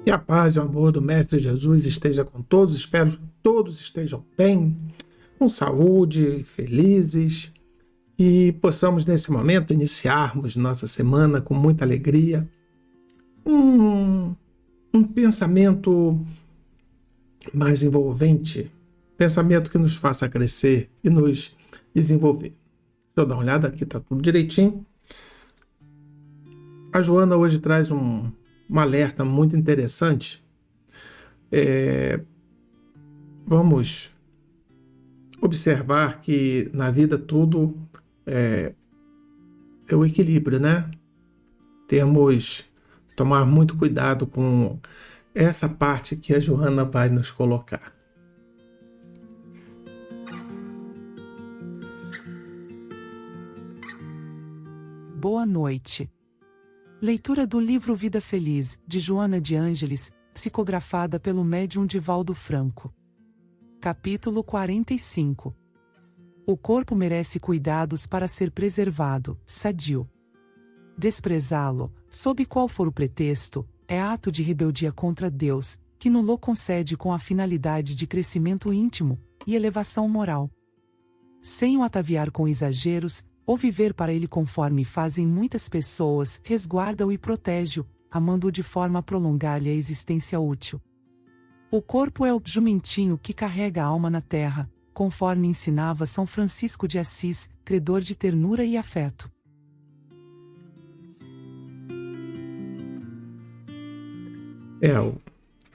Que a paz e o amor do Mestre Jesus esteja com todos. Espero que todos estejam bem, com saúde, felizes e possamos nesse momento iniciarmos nossa semana com muita alegria. Um pensamento mais envolvente, pensamento que nos faça crescer e nos desenvolver. Deixa eu dar uma olhada aqui, tá tudo direitinho. A Joana hoje traz um alerta muito interessante. Vamos observar que na vida tudo é o equilíbrio, né? Temos que tomar muito cuidado com essa parte que a Joana vai nos colocar. Boa noite. Leitura do livro Vida Feliz, de Joana de Ângeles, psicografada pelo médium Divaldo Franco. Capítulo 45. O corpo merece cuidados para ser preservado, sadio. Desprezá-lo, sob qual for o pretexto, é ato de rebeldia contra Deus, que nos concede com a finalidade de crescimento íntimo e elevação moral. Sem o ataviar com exageros, ou viver para ele conforme fazem muitas pessoas, resguarda-o e protege-o, amando-o de forma a prolongar-lhe a existência útil. O corpo é o jumentinho que carrega a alma na terra, conforme ensinava São Francisco de Assis, credor de ternura e afeto.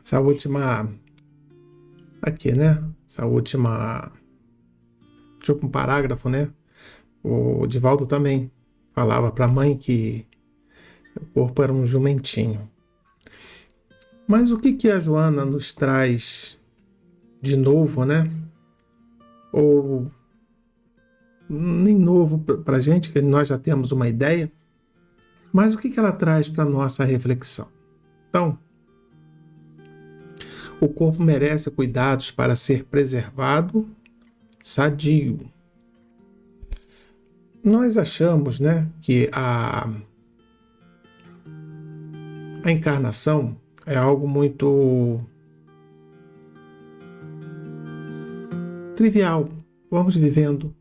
Essa última aqui, né? Essa última tipo um parágrafo, né? O Divaldo também falava para a mãe que o corpo era um jumentinho. Mas o que a Joana nos traz de novo, né? Ou nem novo para a gente, que nós já temos uma ideia, mas o que ela traz para a nossa reflexão? Então, o corpo merece cuidados para ser preservado, sadio. Nós achamos, né, que a encarnação é algo muito trivial. Vamos vivendo.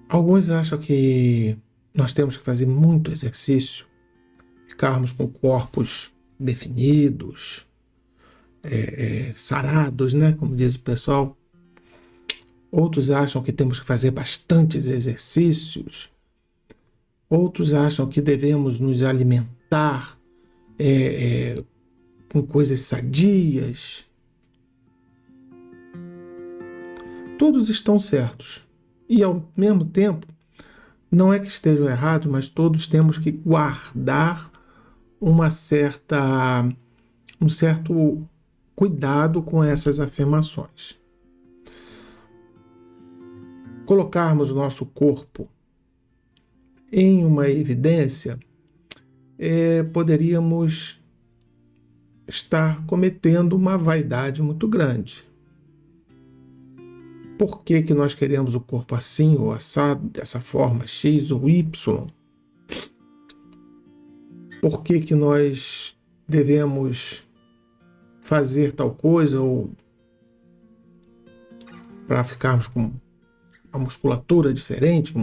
Alguns acham que nós temos que fazer muito exercício, ficarmos com corpos definidos, sarados, né, como diz o pessoal. Outros acham que temos que fazer bastantes exercícios. Outros acham que devemos nos alimentar com coisas sadias. Todos estão certos. E, ao mesmo tempo, não é que estejam errados, mas todos temos que guardar um certo cuidado com essas afirmações. Colocarmos o nosso corpo em uma evidência, poderíamos estar cometendo uma vaidade muito grande. Por que nós queremos o corpo assim ou assado, dessa forma, X ou Y? Por que nós devemos fazer tal coisa ou para ficarmos com uma musculatura diferente,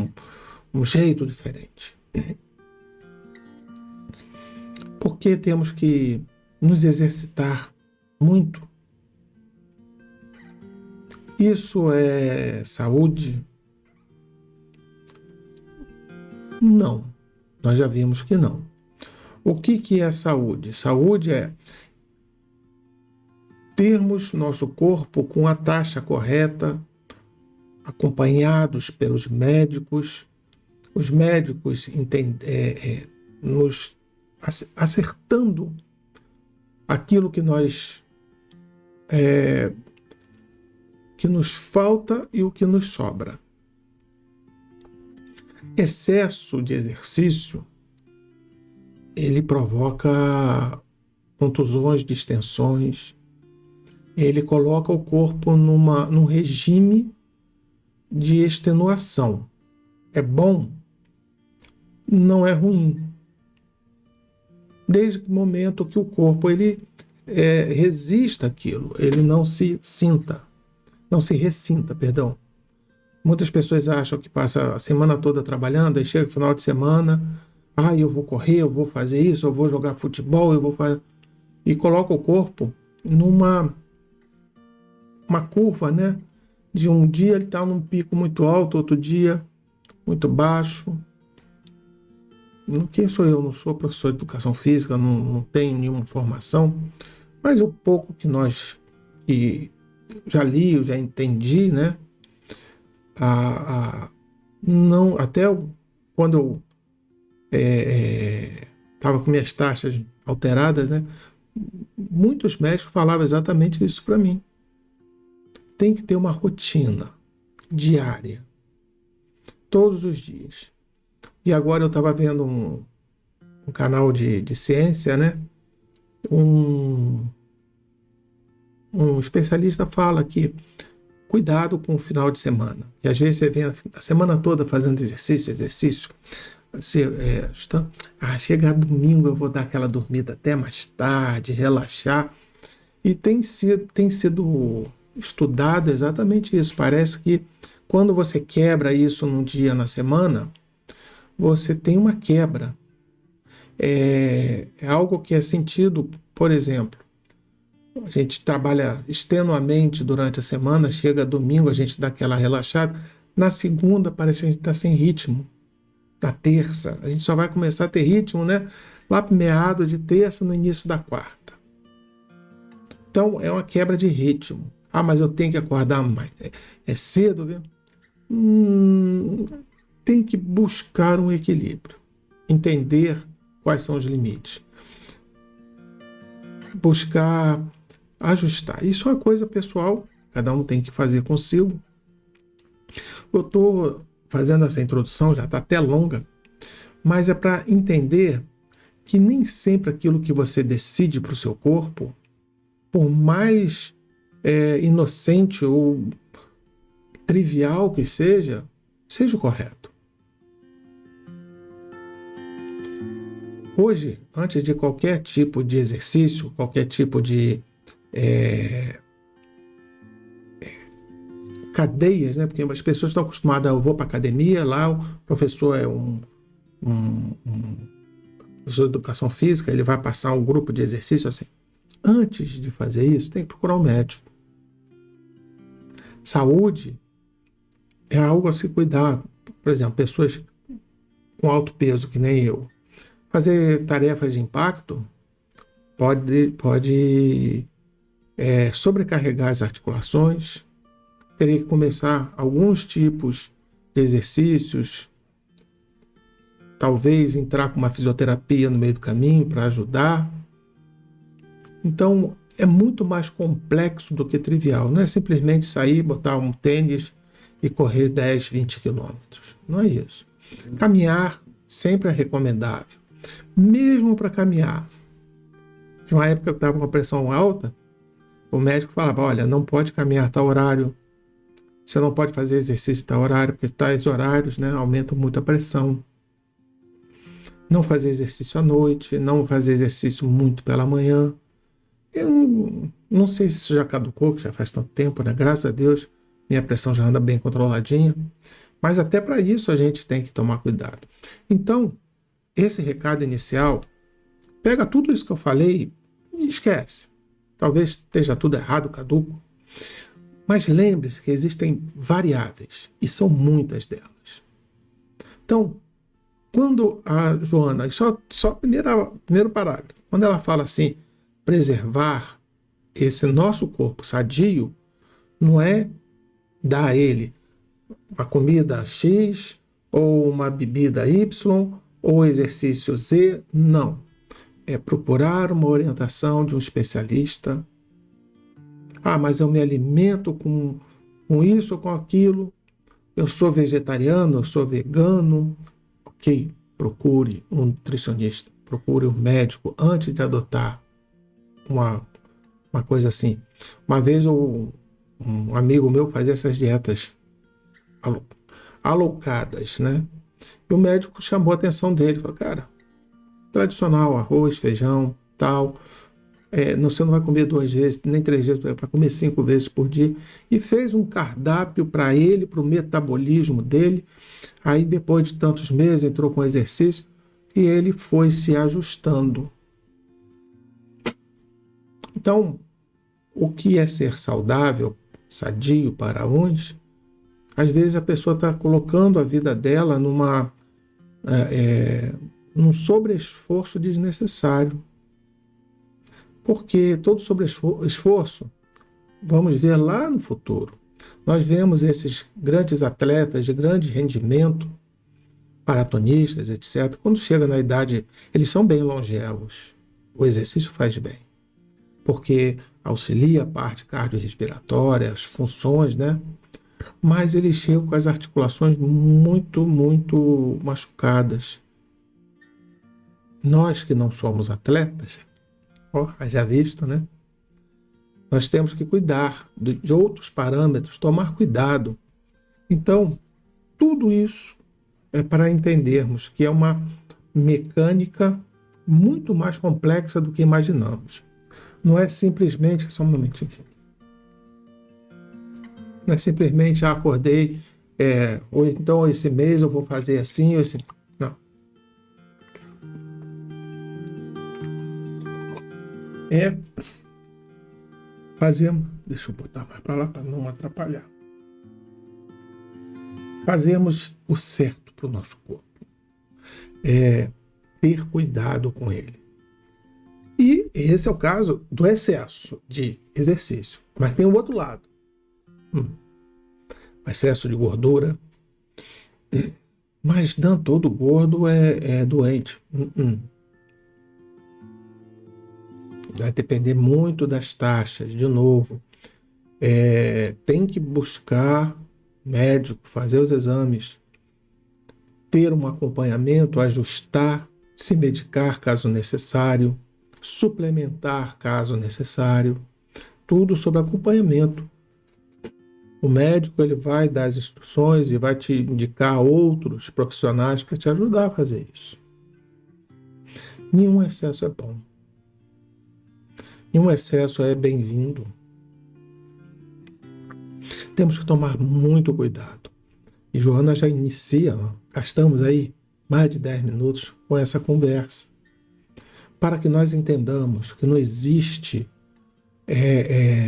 um jeito diferente? Por que temos que nos exercitar muito? Isso é saúde? Não. Nós já vimos que não. O que é saúde? Saúde é termos nosso corpo com a taxa correta, acompanhados pelos médicos, os médicos nos acertando aquilo que nos falta e o que nos sobra. Excesso de exercício, ele provoca contusões, distensões, ele coloca o corpo num regime de extenuação. É bom? Não é ruim. desde o momento que o corpo ele resista àquilo, ele não se ressinta, perdão. Muitas pessoas acham que passa a semana toda trabalhando, aí chega o final de semana, eu vou correr, eu vou fazer isso, eu vou jogar futebol, eu vou fazer... E coloca o corpo numa curva, né? De um dia ele está num pico muito alto, outro dia muito baixo. Quem sou eu? Não sou professor de educação física, não tenho nenhuma formação, mas o pouco que já li, eu já entendi, né? Não, até quando eu estava com minhas taxas alteradas, né? Muitos médicos falavam exatamente isso para mim. Tem que ter uma rotina diária, todos os dias. E agora eu estava vendo um canal de ciência, né? Um especialista fala que cuidado com o final de semana, que às vezes você vem a semana toda fazendo exercício, você chega domingo eu vou dar aquela dormida até mais tarde, relaxar, e tem sido estudado exatamente isso. Parece que quando você quebra isso num dia na semana, você tem uma quebra. É algo que é sentido, por exemplo, a gente trabalha extenuamente durante a semana, chega domingo, a gente dá aquela relaxada, na segunda parece que a gente está sem ritmo, na terça a gente só vai começar a ter ritmo, né? Lá para meado de terça, no início da quarta. Então é uma quebra de ritmo. Mas eu tenho que acordar mais cedo, viu? Tem que buscar um equilíbrio, entender quais são os limites, buscar ajustar. Isso é uma coisa pessoal, cada um tem que fazer consigo. Eu estou fazendo essa introdução, já está até longa, mas é para entender que nem sempre aquilo que você decide para o seu corpo, por mais inocente ou trivial que seja o correto. Hoje, antes de qualquer tipo de exercício, qualquer tipo de cadeias, né? Porque as pessoas estão acostumadas, eu vou para a academia, lá o professor é um professor de educação física, ele vai passar um grupo de exercício assim. Antes de fazer isso, tem que procurar um médico. Saúde é algo a se cuidar. Por exemplo, pessoas com alto peso, que nem eu, fazer tarefas de impacto pode sobrecarregar as articulações. Teria que começar alguns tipos de exercícios, talvez entrar com uma fisioterapia no meio do caminho para ajudar. Então, é muito mais complexo do que trivial. Não é simplesmente sair, botar um tênis e correr 10, 20 quilômetros. Não é isso. Caminhar sempre é recomendável. Mesmo para caminhar. Tinha uma época que eu estava com a pressão alta, o médico falava, olha, não pode caminhar a tal horário, você não pode fazer exercício a tal horário, porque tais horários, né, aumentam muito a pressão. Não fazer exercício à noite, não fazer exercício muito pela manhã. Eu não sei se isso já caducou, que já faz tanto tempo, né? Graças a Deus, minha pressão já anda bem controladinha. Mas até para isso a gente tem que tomar cuidado. Então, esse recado inicial, pega tudo isso que eu falei e esquece. Talvez esteja tudo errado, caduco. Mas lembre-se que existem variáveis, e são muitas delas. Então, quando a Joana, só primeiro parágrafo, quando ela fala assim, preservar esse nosso corpo sadio, não é dar a ele uma comida X, ou uma bebida Y, ou exercício Z, não. É procurar uma orientação de um especialista. Mas eu me alimento com isso ou com aquilo, eu sou vegetariano, eu sou vegano. Ok, procure um nutricionista, procure um médico antes de adotar uma coisa assim. Uma vez um amigo meu fazia essas dietas alocadas, né? E o médico chamou a atenção dele, falou, cara, tradicional, arroz, feijão, tal. Você não vai comer 2 vezes, nem 3 vezes, vai comer 5 vezes por dia. E fez um cardápio para ele, para o metabolismo dele. Aí, depois de tantos meses, entrou com exercício e ele foi se ajustando. Então, o que é ser saudável, sadio para uns, às vezes a pessoa está colocando a vida dela num sobreesforço desnecessário. Porque todo sobreesforço, vamos ver lá no futuro. Nós vemos esses grandes atletas de grande rendimento, maratonistas, etc. Quando chega na idade, eles são bem longevos. O exercício faz bem, porque auxilia a parte cardiorrespiratória, as funções, né? Mas eles chegam com as articulações muito, muito machucadas. Nós que não somos atletas, já visto, né? Nós temos que cuidar de outros parâmetros, tomar cuidado. Então, tudo isso é para entendermos que é uma mecânica muito mais complexa do que imaginamos. Não é simplesmente, só um momentinho. Não é simplesmente, acordei, ou então esse mês eu vou fazer assim, ou esse... Não. Fazemos, deixa eu botar mais para lá para não atrapalhar. Fazemos o certo para o nosso corpo. Ter cuidado com ele. E esse é o caso do excesso de exercício. Mas tem o outro lado. O excesso de gordura. Mas não todo gordo é doente. Vai depender muito das taxas. De novo, tem que buscar médico, fazer os exames, ter um acompanhamento, ajustar, se medicar caso necessário, suplementar caso necessário, tudo sob acompanhamento. O médico ele vai dar as instruções e vai te indicar outros profissionais para te ajudar a fazer isso. Nenhum excesso é bom. Nenhum excesso é bem-vindo. Temos que tomar muito cuidado. E Joana já inicia, gastamos aí mais de 10 minutos com essa conversa, para que nós entendamos que não existe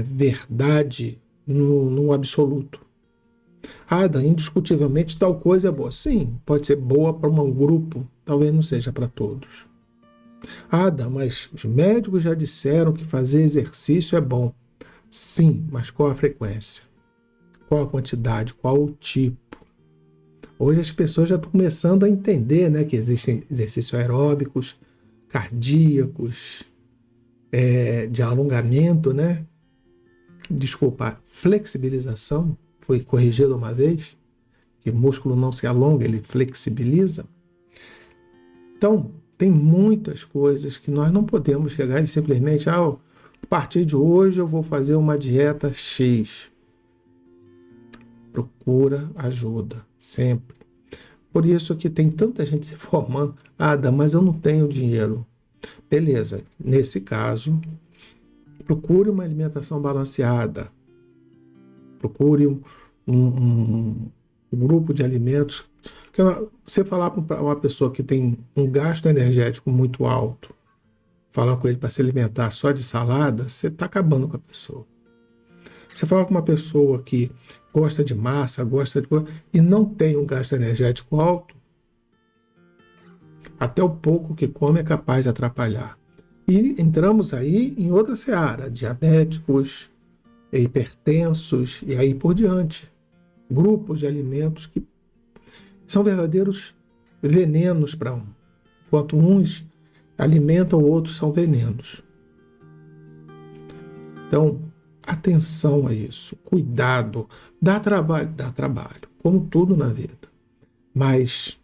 verdade no absoluto. Indiscutivelmente tal coisa é boa. Sim, pode ser boa para um grupo, talvez não seja para todos. Mas os médicos já disseram que fazer exercício é bom. Sim, mas qual a frequência? Qual a quantidade? Qual o tipo? Hoje as pessoas já estão começando a entender, né, que existem exercícios aeróbicos, cardíacos, de alongamento, né? Desculpa, flexibilização, foi corrigido uma vez, que o músculo não se alonga, ele flexibiliza. Então, tem muitas coisas que nós não podemos chegar e simplesmente, a partir de hoje eu vou fazer uma dieta X. Procura ajuda, sempre. Por isso que tem tanta gente se formando. Mas eu não tenho dinheiro. Beleza, nesse caso, procure uma alimentação balanceada. Procure um grupo de alimentos. Você falar para uma pessoa que tem um gasto energético muito alto, falar com ele para se alimentar só de salada, você está acabando com a pessoa. Você falar com uma pessoa que gosta de massa, e não tem um gasto energético alto, até o pouco que come é capaz de atrapalhar. E entramos aí em outra seara, diabéticos, hipertensos e aí por diante. Grupos de alimentos que são verdadeiros venenos para um. Enquanto uns alimentam, outros são venenos. Então, atenção a isso, cuidado, dá trabalho, como tudo na vida. Mas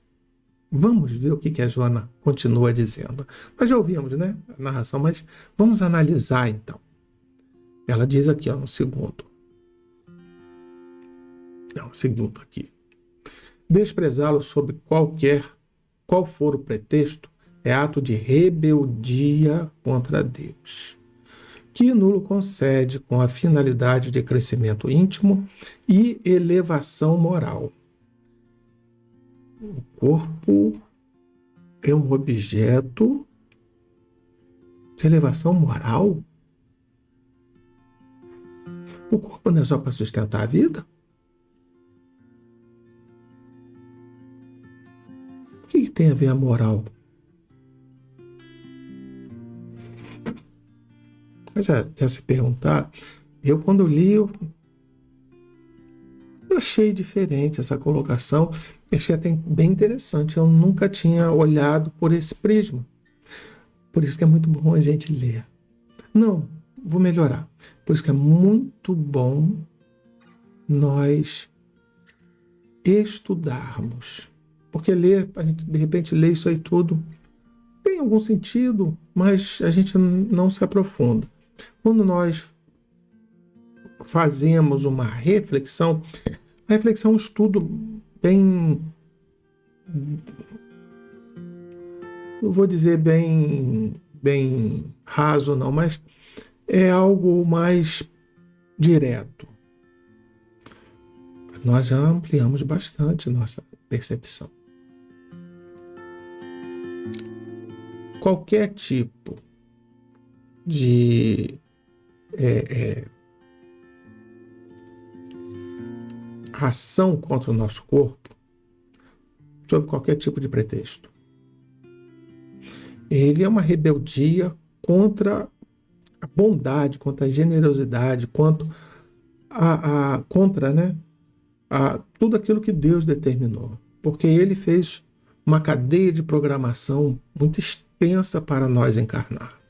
vamos ver o que a Joana continua dizendo. Nós já ouvimos, né, a narração, mas vamos analisar então. Ela diz aqui, no segundo aqui. Desprezá-lo sob qual for o pretexto é ato de rebeldia contra Deus, que nulo concede com a finalidade de crescimento íntimo e elevação moral. O corpo é um objeto de elevação moral? O corpo não é só para sustentar a vida? O que tem a ver a moral? Já se perguntar, eu quando li, eu achei diferente essa colocação, achei até bem interessante, eu nunca tinha olhado por esse prisma. Por isso que é muito bom a gente ler. Não, vou melhorar. Por isso que é muito bom nós estudarmos. Porque ler, a gente de repente lê isso aí tudo, tem algum sentido, mas a gente não se aprofunda. Quando nós fazemos uma reflexão, a reflexão é um estudo bem, não vou dizer bem raso não, mas é algo mais direto. Nós já ampliamos bastante nossa percepção. Qualquer tipo de ação contra o nosso corpo, sob qualquer tipo de pretexto, ele é uma rebeldia contra a bondade, contra a generosidade, contra tudo aquilo que Deus determinou. Porque ele fez uma cadeia de programação muito extensa para nós encarnar.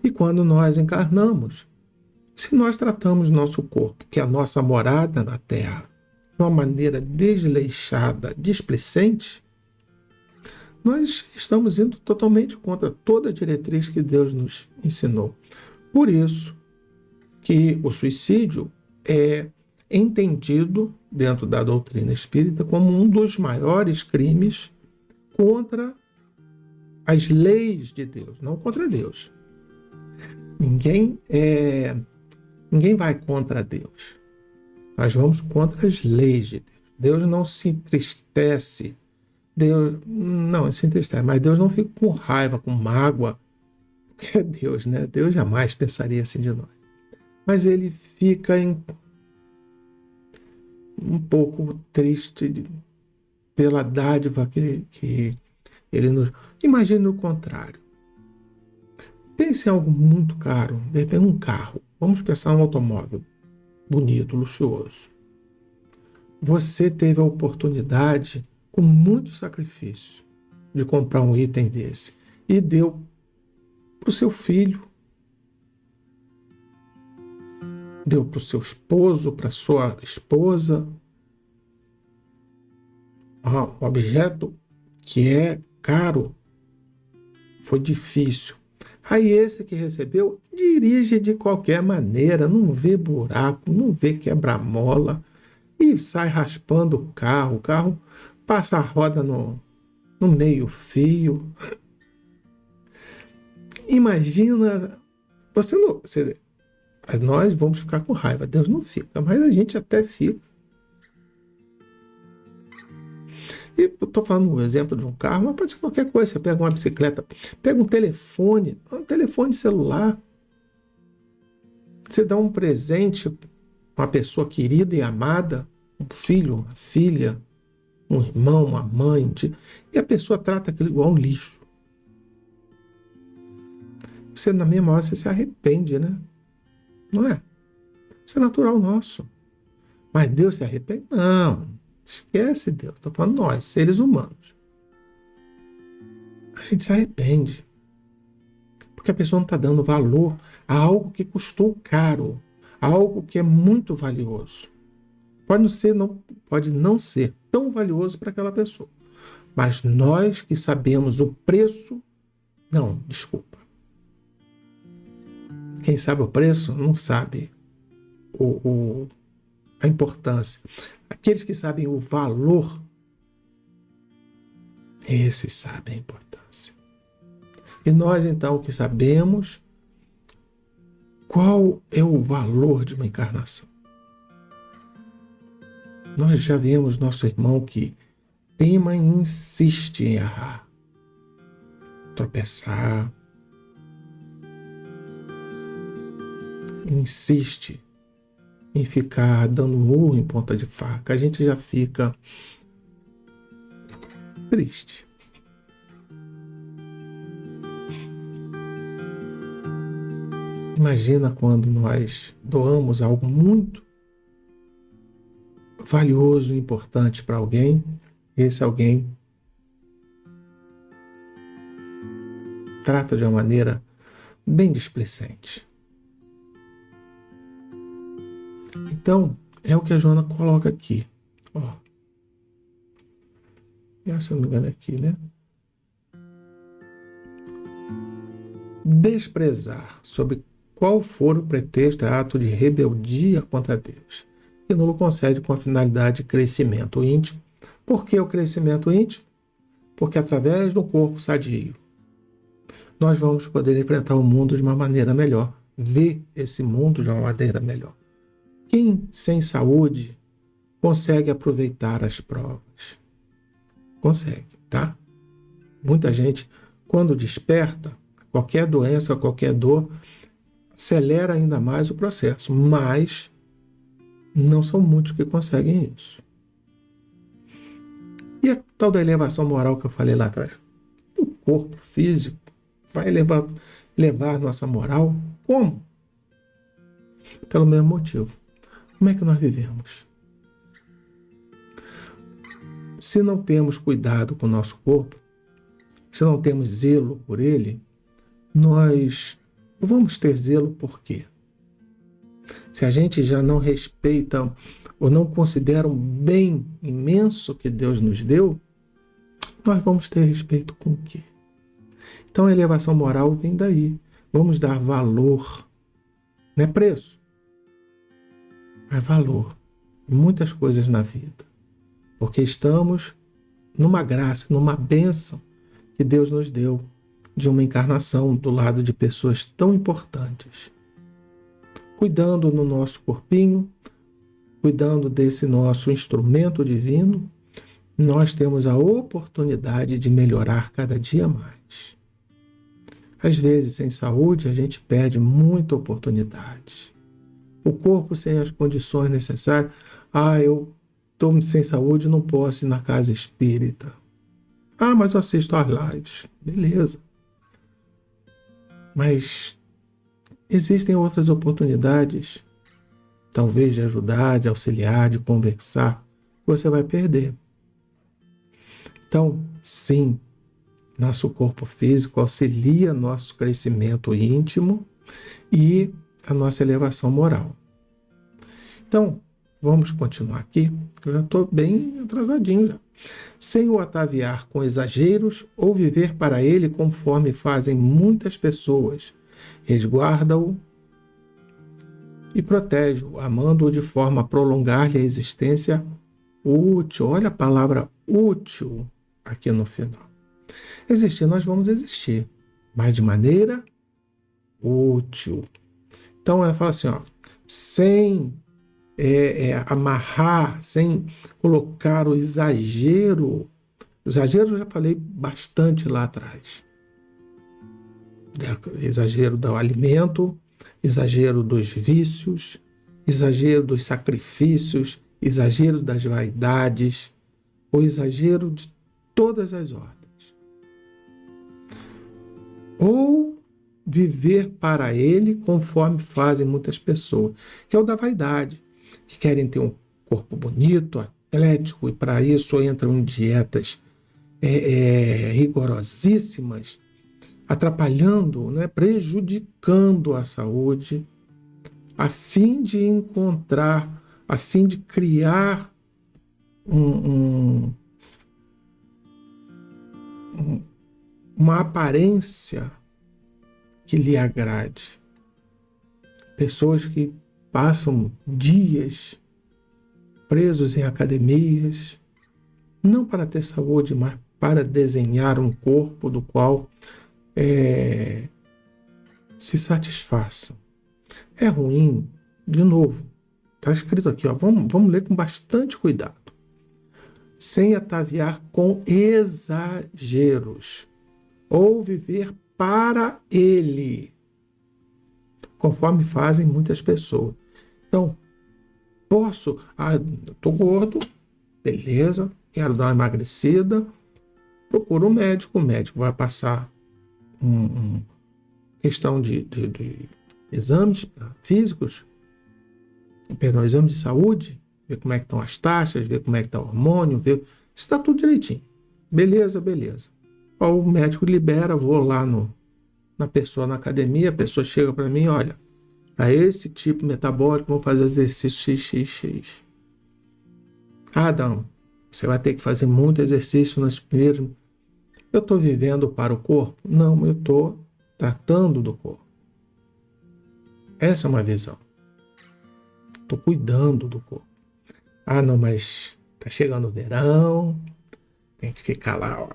E quando nós encarnamos, se nós tratamos nosso corpo, que é a nossa morada na Terra, de uma maneira desleixada, displicente, nós estamos indo totalmente contra toda a diretriz que Deus nos ensinou. Por isso que o suicídio é entendido dentro da doutrina espírita como um dos maiores crimes contra as leis de Deus, não contra Deus. Ninguém vai contra Deus. Nós vamos contra as leis de Deus. Deus não se entristece. Deus não se entristece, mas Deus não fica com raiva, com mágoa, porque é Deus, né? Deus jamais pensaria assim de nós. Mas ele fica um pouco triste pela dádiva que ele nos... Imagine o contrário. Pense em algo muito caro, de repente um carro. Vamos pensar um automóvel bonito, luxuoso. Você teve a oportunidade, com muito sacrifício, de comprar um item desse e deu para o seu filho, deu para o seu esposo, para a sua esposa, um objeto que é caro, foi difícil. Aí esse que recebeu dirige de qualquer maneira, não vê buraco, não vê quebra-mola e sai raspando o carro passa a roda no meio-fio. Imagina, nós vamos ficar com raiva, Deus não fica, mas a gente até fica. E eu estou falando um exemplo de um carro, mas pode ser qualquer coisa. Você pega uma bicicleta, pega um telefone celular. Você dá um presente a uma pessoa querida e amada, um filho, uma filha, um irmão, uma mãe, e a pessoa trata aquilo igual um lixo. Você, na mesma hora, você se arrepende, né? Não é? Isso é natural nosso. Mas Deus se arrepende? Não. Esquece Deus. Estou falando nós, seres humanos. A gente se arrepende. Porque a pessoa não está dando valor a algo que custou caro. A algo que é muito valioso. Pode não ser tão valioso para aquela pessoa. Mas nós que sabemos o preço... Não, desculpa. Quem sabe o preço não sabe a importância. Aqueles que sabem o valor, esses sabem a importância. E nós, então, que sabemos qual é o valor de uma encarnação. Nós já vimos nosso irmão que teima e insiste em errar, tropeçar, insiste em ficar dando murro em ponta de faca. A gente já fica triste. Imagina quando nós doamos algo muito valioso e importante para alguém, esse alguém trata de uma maneira bem displicente. Então, é o que a Joana coloca aqui. Ó. Se não me engano é aqui, né? Desprezar sobre qual for o pretexto é ato de rebeldia contra Deus, que não o concede com a finalidade de crescimento íntimo. Por que o crescimento íntimo? Porque através do corpo sadio, nós vamos poder enfrentar o mundo de uma maneira melhor, ver esse mundo de uma maneira melhor. Quem sem saúde consegue aproveitar as provas? Consegue, tá? Muita gente, quando desperta, qualquer doença, qualquer dor, acelera ainda mais o processo, mas não são muitos que conseguem isso. E a tal da elevação moral que eu falei lá atrás? O corpo físico vai levar nossa moral? Como? Pelo mesmo motivo. Como é que nós vivemos? Se não temos cuidado com o nosso corpo, se não temos zelo por ele, nós vamos ter zelo por quê? Se a gente já não respeita ou não considera um bem imenso que Deus nos deu, nós vamos ter respeito com o quê? Então a elevação moral vem daí. Vamos dar valor, não é preço, mas valor em muitas coisas na vida. Porque estamos numa graça, numa bênção que Deus nos deu de uma encarnação do lado de pessoas tão importantes. Cuidando no nosso corpinho, cuidando desse nosso instrumento divino, nós temos a oportunidade de melhorar cada dia mais. Às vezes, sem saúde, a gente perde muita oportunidade. O corpo sem as condições necessárias. Eu estou sem saúde, não posso ir na casa espírita. Mas eu assisto às lives. Beleza. Mas existem outras oportunidades, talvez de ajudar, de auxiliar, de conversar, que você vai perder. Então, sim, nosso corpo físico auxilia nosso crescimento íntimo e a nossa elevação moral. Então, vamos continuar aqui, eu já estou bem atrasadinho já. Sem o ataviar com exageros ou viver para ele conforme fazem muitas pessoas, resguarda-o e protege-o, amando-o de forma a prolongar-lhe a existência útil. Olha a palavra útil aqui no final. Existir, nós vamos existir, mas de maneira útil. Então ela fala assim, sem amarrar, sem colocar o exagero. O exagero eu já falei bastante lá atrás. Exagero do alimento, exagero dos vícios, exagero dos sacrifícios, exagero das vaidades, o exagero de todas as ordens. Ou viver para ele conforme fazem muitas pessoas, que é o da vaidade, que querem ter um corpo bonito, atlético, e para isso entram em dietas rigorosíssimas, atrapalhando, prejudicando a saúde, a fim de encontrar, a fim de criar uma aparência que lhe agrade. Pessoas que passam dias presos em academias, não para ter saúde, mas para desenhar um corpo do qual se satisfaçam. É ruim, de novo, está escrito aqui, ó, vamos ler com bastante cuidado. Sem ataviar com exageros, ou viver para ele, conforme fazem muitas pessoas. Então, estou gordo, beleza, quero dar uma emagrecida, procuro um médico, o médico vai passar questão de exames físicos, exames de saúde, ver como é que estão as taxas, ver como é que está o hormônio, ver se está tudo direitinho. Beleza. O médico libera, vou lá na pessoa na academia, a pessoa chega para mim, olha, para esse tipo metabólico, vamos fazer exercício XXX. Não, você vai ter que fazer muito exercício nas primeiras. Eu estou vivendo para o corpo? Não, eu estou tratando do corpo. Essa é uma visão. Estou cuidando do corpo. Não, mas tá chegando o verão, tem que ficar lá, ó,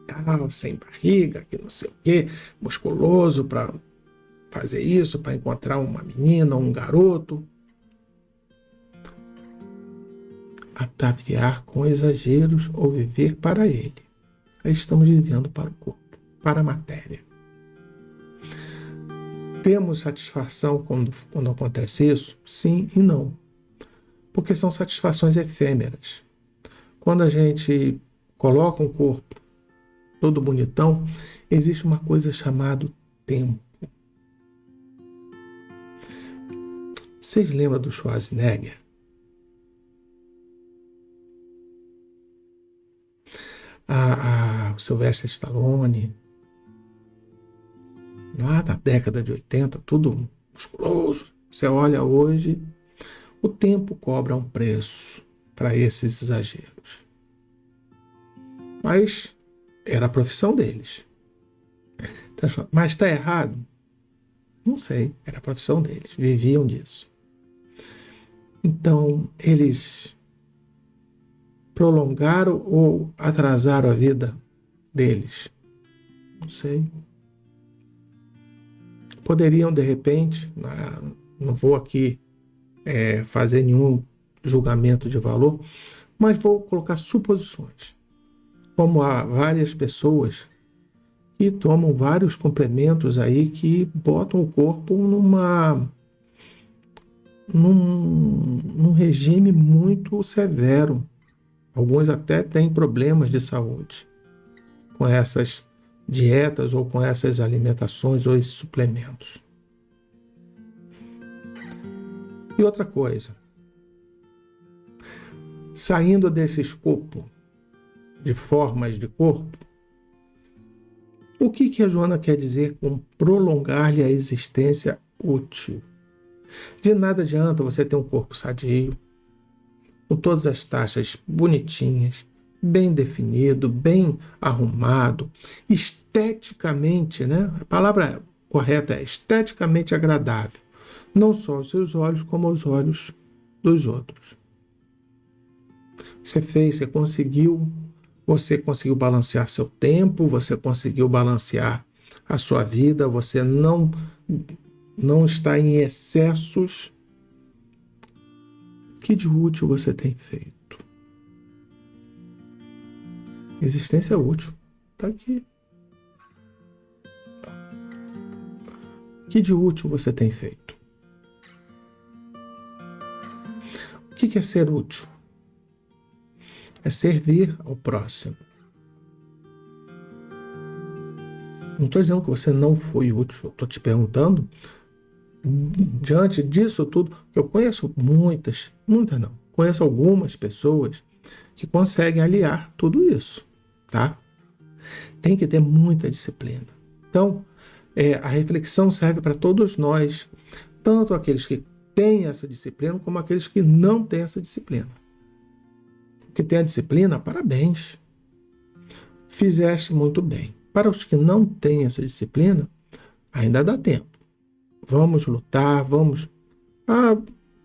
legal, sem barriga, que não sei o quê, musculoso para fazer isso, para encontrar uma menina, um garoto. Ataviar com exageros ou viver para ele. Aí estamos vivendo para o corpo, para a matéria. Temos satisfação quando acontece isso? Sim e não. Porque são satisfações efêmeras. Quando a gente coloca um corpo todo bonitão, existe uma coisa chamada tempo. Vocês lembram do Schwarzenegger? O Sylvester Stallone, lá na década de 80, tudo musculoso. Você olha hoje, o tempo cobra um preço para esses exageros. Mas era a profissão deles. Mas está errado? Não sei, era a profissão deles, viviam disso. Então, eles prolongaram ou atrasaram a vida deles? Não sei. Poderiam, de repente, não vou aqui fazer nenhum julgamento de valor, mas vou colocar suposições. Como há várias pessoas que tomam vários complementos aí que botam o corpo num regime muito severo. Alguns até têm problemas de saúde com essas dietas ou com essas alimentações ou esses suplementos. E outra coisa, saindo desse escopo de formas de corpo, o que a Joana quer dizer com prolongar-lhe a existência útil? De nada adianta você ter um corpo sadio, com todas as taxas bonitinhas, bem definido, bem arrumado, esteticamente, né? A palavra correta é esteticamente agradável, não só aos seus olhos, como aos olhos dos outros. Você conseguiu balancear seu tempo, você conseguiu balancear a sua vida, você não está em excessos. Que de útil você tem feito? Existência útil. Está aqui. Que de útil você tem feito? O que é ser útil? É servir ao próximo. Não estou dizendo que você não foi útil. Estou te perguntando, diante disso tudo, que eu conheço muitas não, conheço algumas pessoas que conseguem aliar tudo isso, tá? Tem que ter muita disciplina. Então, a reflexão serve para todos nós, tanto aqueles que têm essa disciplina, como aqueles que não têm essa disciplina. O que tem a disciplina, parabéns. Fizeste muito bem. Para os que não têm essa disciplina, ainda dá tempo. Vamos lutar, vamos...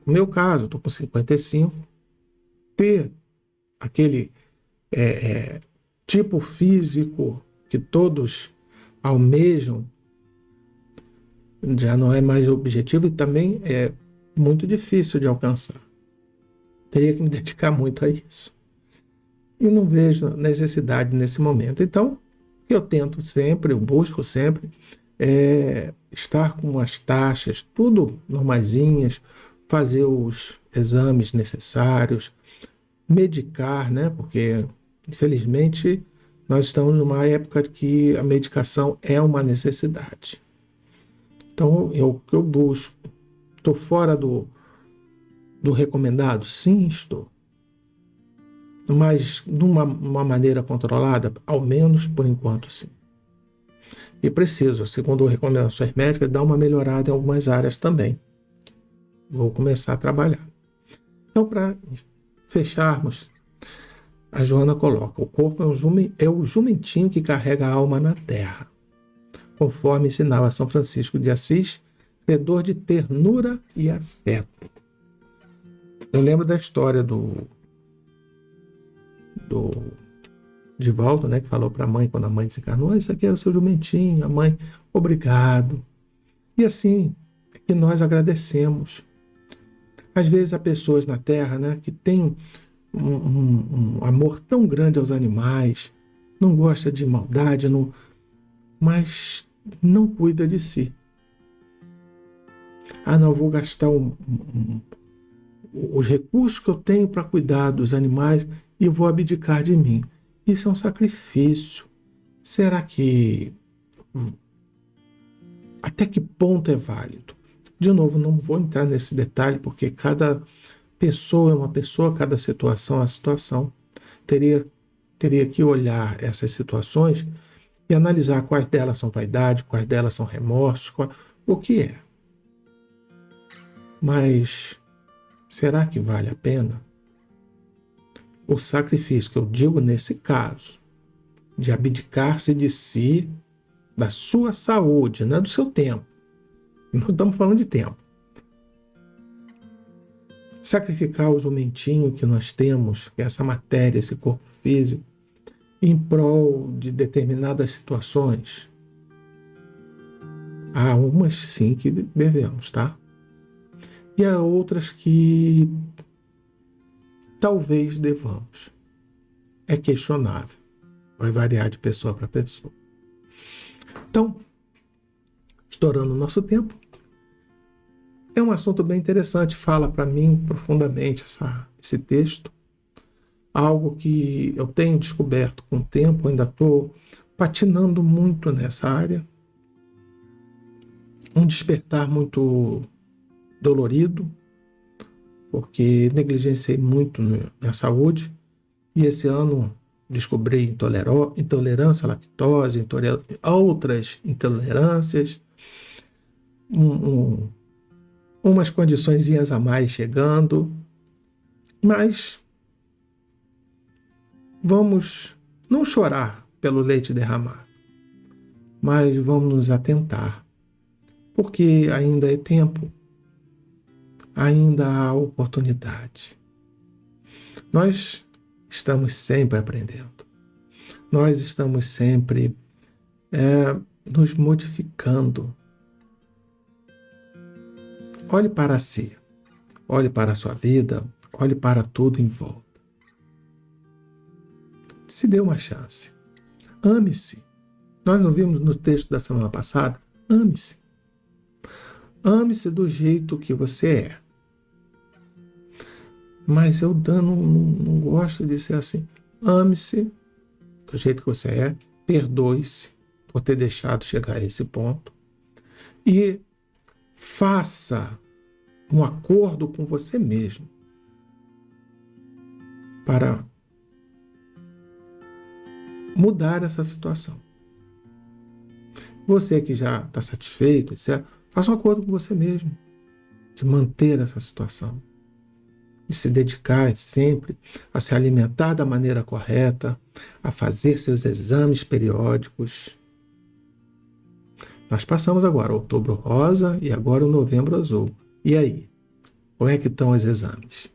no meu caso, estou com 55, ter aquele tipo físico que todos almejam já não é mais objetivo e também é muito difícil de alcançar. Teria que me dedicar muito a isso. E não vejo necessidade nesse momento. Então, o que eu tento sempre, eu busco sempre, é estar com as taxas tudo normaisinhas, fazer os exames necessários, medicar, né? Porque, infelizmente, nós estamos numa época que a medicação é uma necessidade. Então, eu busco. Estou fora do recomendado? Sim, estou. Mas de uma maneira controlada? Ao menos por enquanto, sim. E preciso, segundo recomendações médicas, dar uma melhorada em algumas áreas também. Vou começar a trabalhar. Então, para fecharmos, a Joana coloca: o corpo é o jumentinho que carrega a alma na terra, conforme ensinava São Francisco de Assis, credor de ternura e afeto. Eu lembro da história do Divaldo, né, que falou para a mãe, quando a mãe desencarnou: isso aqui é o seu jumentinho. A mãe: obrigado. E assim é que nós agradecemos. Às vezes há pessoas na Terra, né, que têm um amor tão grande aos animais, não gosta de maldade, mas não cuida de si. Ah, não, eu vou gastar os recursos que eu tenho para cuidar dos animais e vou abdicar de mim. Isso é um sacrifício. Será que até que ponto é válido? De novo, não vou entrar nesse detalhe, porque cada pessoa é uma pessoa, cada situação é uma situação. Teria que olhar essas situações e analisar quais delas são vaidade, quais delas são remorsos, o que é. Mas será que vale a pena? O sacrifício que eu digo nesse caso, de abdicar-se de si, da sua saúde, não é do seu tempo. Não estamos falando de tempo. Sacrificar o jumentinho que nós temos, que é essa matéria, esse corpo físico, em prol de determinadas situações. Há umas sim que devemos, tá? E há outras que talvez devamos. É questionável. Vai variar de pessoa para pessoa. Então, estourando o nosso tempo, é um assunto bem interessante. Fala para mim profundamente esse texto. Algo que eu tenho descoberto com o tempo, ainda estou patinando muito nessa área. Um despertar muito dolorido, porque negligenciei muito minha saúde. E esse ano descobri intolerância à lactose, outras intolerâncias, umas condiçõezinhas a mais chegando. Mas vamos não chorar pelo leite derramado, mas vamos nos atentar, porque ainda é tempo, ainda há oportunidade. Nós estamos sempre aprendendo, nós estamos sempre nos modificando. Olhe para si, olhe para a sua vida, olhe para tudo em volta. Se dê uma chance. Ame-se. Nós não vimos no texto da semana passada? Ame-se. Ame-se do jeito que você é. Mas eu não gosto de ser assim. Ame-se do jeito que você é. Perdoe-se por ter deixado chegar a esse ponto. E faça um acordo com você mesmo para mudar essa situação. Você que já está satisfeito, etc., faça um acordo com você mesmo de manter essa situação, de se dedicar sempre a se alimentar da maneira correta, a fazer seus exames periódicos. Nós passamos agora o outubro rosa e agora o novembro azul. E aí? Como é que estão os exames?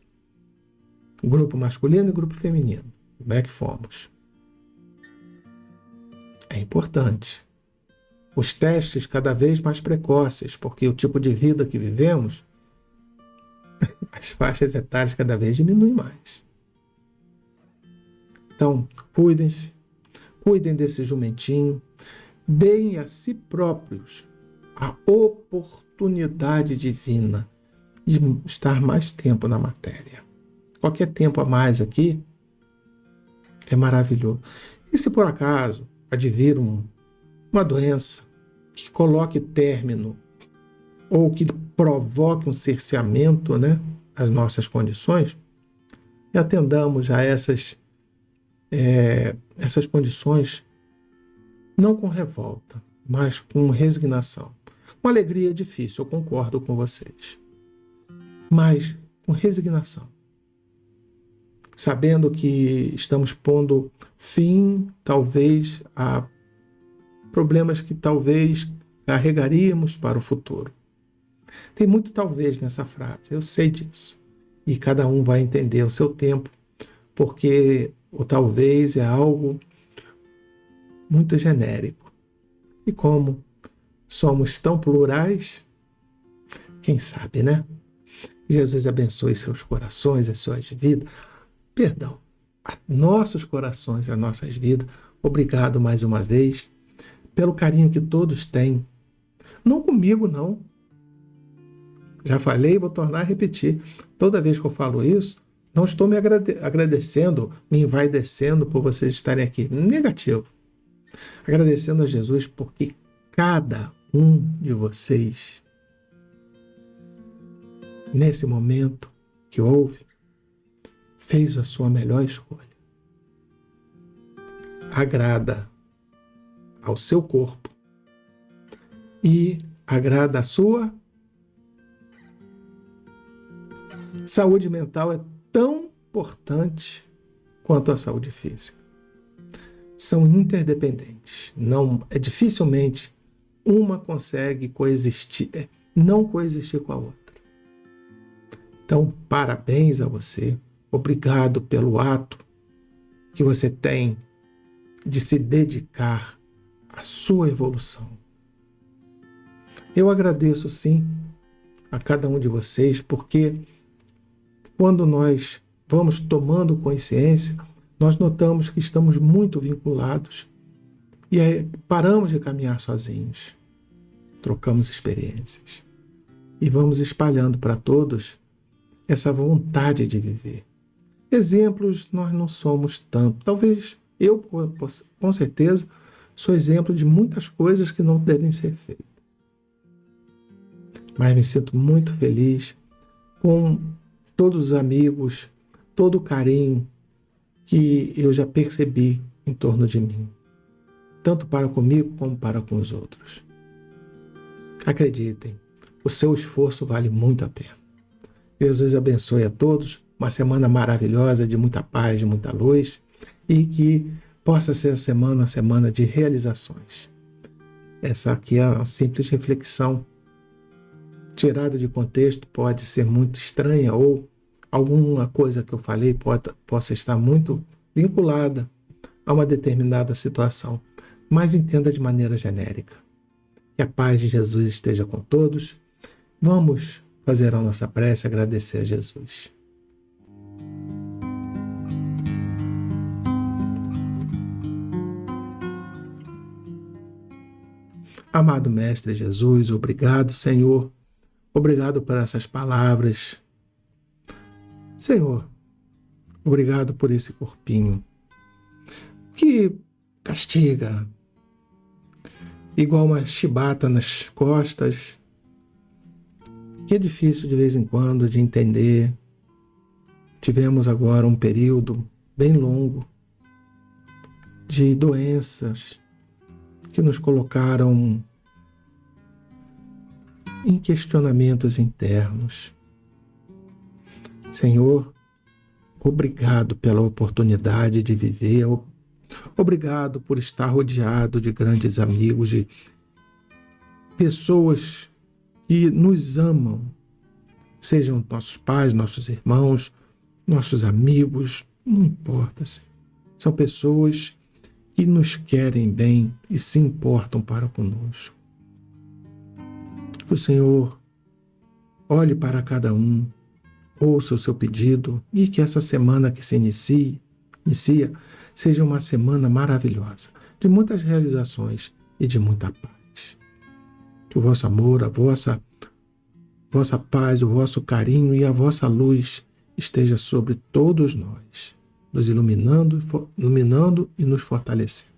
Grupo masculino e grupo feminino. Como é que fomos? É importante. os testes cada vez mais precoces, porque o tipo de vida que vivemos, as faixas etárias cada vez diminuem mais. Então, cuidem-se, cuidem desse jumentinho, deem a si próprios a oportunidade divina de estar mais tempo na matéria. Qualquer tempo a mais aqui é maravilhoso. E se por acaso advir uma doença que coloque término ou que provoque um cerceamento, às nossas condições, e atendamos a essas condições não com revolta, mas com resignação. Com alegria é difícil, eu concordo com vocês, mas com resignação, sabendo que estamos pondo fim, talvez, a problemas que talvez carregaríamos para o futuro. Tem muito talvez nessa frase, eu sei disso. E cada um vai entender o seu tempo, porque o talvez é algo muito genérico. E como somos tão plurais, quem sabe, né? Jesus abençoe seus corações, as suas vidas. Perdão, a nossos corações, as nossas vidas. Obrigado mais uma vez pelo carinho que todos têm. Não comigo, não. Já falei e vou tornar a repetir. Toda vez que eu falo isso, não estou me agradecendo, me envaidecendo por vocês estarem aqui. Negativo. Agradecendo a Jesus porque cada um de vocês, nesse momento que houve, fez a sua melhor escolha. Agrada ao seu corpo e agrada à sua saúde mental. É tão importante quanto a saúde física. São interdependentes. Não, dificilmente uma consegue coexistir, não coexistir com a outra. Então, parabéns a você. Obrigado pelo ato que você tem de se dedicar à sua evolução. Eu agradeço, sim, a cada um de vocês, porque quando nós vamos tomando consciência, nós notamos que estamos muito vinculados e aí paramos de caminhar sozinhos. Trocamos experiências e vamos espalhando para todos essa vontade de viver. Exemplos nós não somos tanto. Talvez eu, com certeza, sou exemplo de muitas coisas que não devem ser feitas. Mas me sinto muito feliz com todos os amigos, todo o carinho que eu já percebi em torno de mim, tanto para comigo como para com os outros. Acreditem, o seu esforço vale muito a pena. Jesus abençoe a todos, uma semana maravilhosa, de muita paz, de muita luz, e que possa ser a semana de realizações. Essa aqui é uma simples reflexão, tirada de contexto, pode ser muito estranha, ou alguma coisa que eu falei possa estar muito vinculada a uma determinada situação, mas entenda de maneira genérica. Que a paz de Jesus esteja com todos. Vamos fazer a nossa prece, agradecer a Jesus. Amado Mestre Jesus, obrigado, Senhor. Obrigado por essas palavras. Senhor, obrigado por esse corpinho que castiga, igual uma chibata nas costas, que é difícil de vez em quando de entender. Tivemos agora um período bem longo de doenças que nos colocaram em questionamentos internos. Senhor, obrigado pela oportunidade de viver, obrigado por estar rodeado de grandes amigos, de pessoas que nos amam, sejam nossos pais, nossos irmãos, nossos amigos, não importa. São pessoas que nos querem bem e se importam para conosco. Que o Senhor olhe para cada um, ouça o seu pedido e que essa semana que se inicia seja uma semana maravilhosa, de muitas realizações e de muita paz. Que o vosso amor, a vossa paz, o vosso carinho e a vossa luz esteja sobre todos nós, nos iluminando e nos fortalecendo.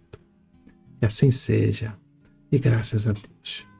Que assim seja, e graças a Deus.